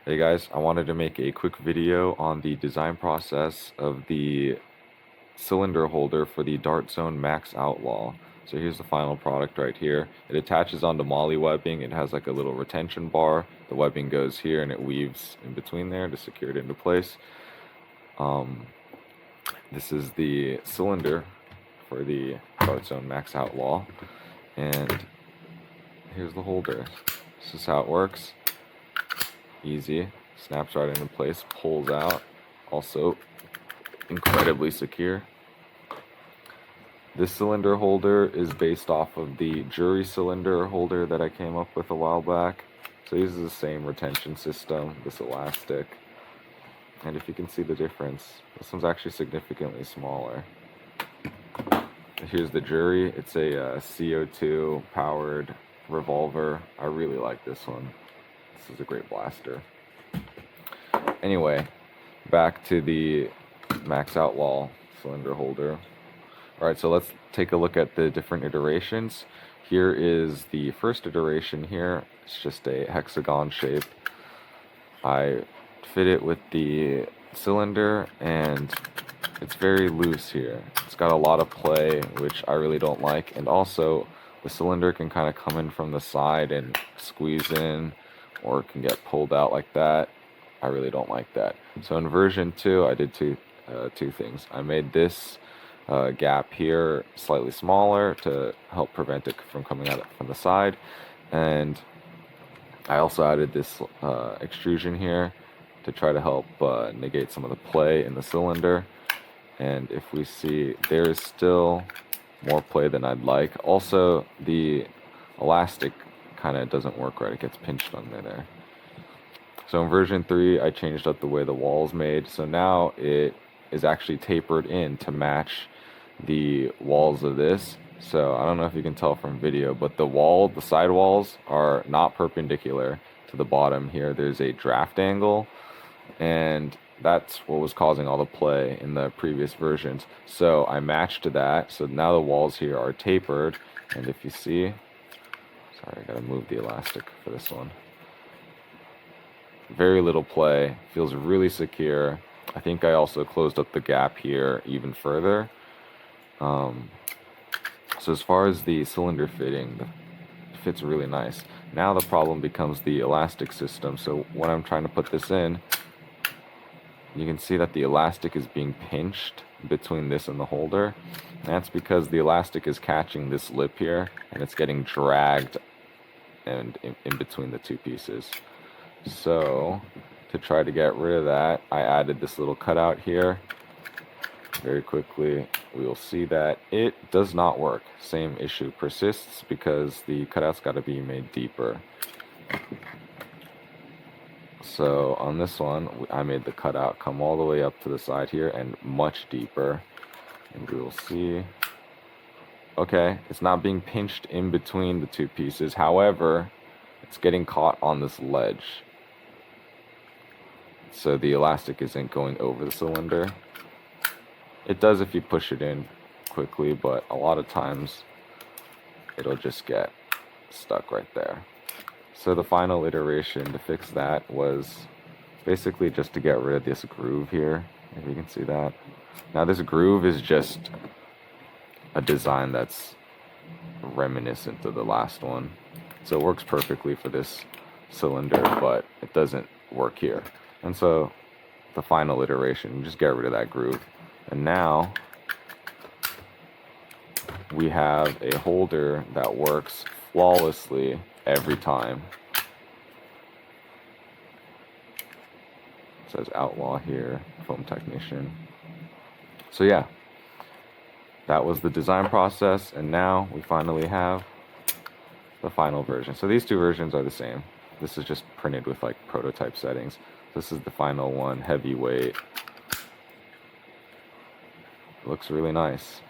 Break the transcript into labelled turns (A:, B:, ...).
A: Hey guys, I wanted to make a quick video on the design process of the cylinder holder for the Dartzone Max Outlaw. So here's the final product right here. It attaches onto MOLLE webbing. It has like a little retention bar. The webbing goes here and it weaves in between there to secure it into place. This is the cylinder for the Dartzone Max Outlaw. And here's the holder. This is how it works. Easy, snaps right into place, pulls out, also incredibly secure. This cylinder holder is based off of the jury cylinder holder that I came up with a while back. So it uses the same retention system, this elastic. And if you can see the difference, this one's actually significantly smaller. Here's the jury. It's a CO2 powered revolver. I really like this one. This is a great blaster. Anyway, back to the Max Outlaw cylinder holder. Alright, so let's take a look at the different iterations. Here is the first iteration here. It's just a hexagon shape. I fit it with the cylinder and it's very loose here. It's got a lot of play, which I really don't like. And also, the cylinder can kind of come in from the side and squeeze in, or it can get pulled out like that. I really don't like that. So in version 2, I did two things. I made this gap here slightly smaller to help prevent it from coming out from the side, and I also added this extrusion here to try to help negate some of the play in the cylinder. And if we see, there is still more play than I'd like. Also, the elastic kind of doesn't work right. It gets pinched under there. So in version 3, I changed up the way the wall's made. So now it is actually tapered in to match the walls of this. So I don't know if you can tell from video, but the side walls are not perpendicular to the bottom here. There's a draft angle, and that's what was causing all the play in the previous versions. So I matched that. So now the walls here are tapered, and if you see, sorry, I gotta move the elastic for this one. Very little play, feels really secure. I think I also closed up the gap here even further. So as far as the cylinder fitting, it fits really nice. Now the problem becomes the elastic system. So when I'm trying to put this in, you can see that the elastic is being pinched between this and the holder. And that's because the elastic is catching this lip here, and it's getting dragged and in between the two pieces. So to try to get rid of that, I added this little cutout here. Very quickly, we will see that it does not work. Same issue persists because the cutout's got to be made deeper. So on this one, I made the cutout come all the way up to the side here and much deeper. And we will see, okay, it's not being pinched in between the two pieces. However, it's getting caught on this ledge. So the elastic isn't going over the cylinder. It does if you push it in quickly, but a lot of times it'll just get stuck right there. So the final iteration to fix that was basically just to get rid of this groove here, if you can see that. Now this groove is just a design that's reminiscent of the last one. So it works perfectly for this cylinder, but it doesn't work here. And so the final iteration, just get rid of that groove. And now we have a holder that works flawlessly every time. It says Outlaw here, foam technician. So yeah, that was the design process, and now we finally have the final version. So these two versions are the same. This is just printed with like prototype settings. This is the final one, heavyweight. Looks really nice.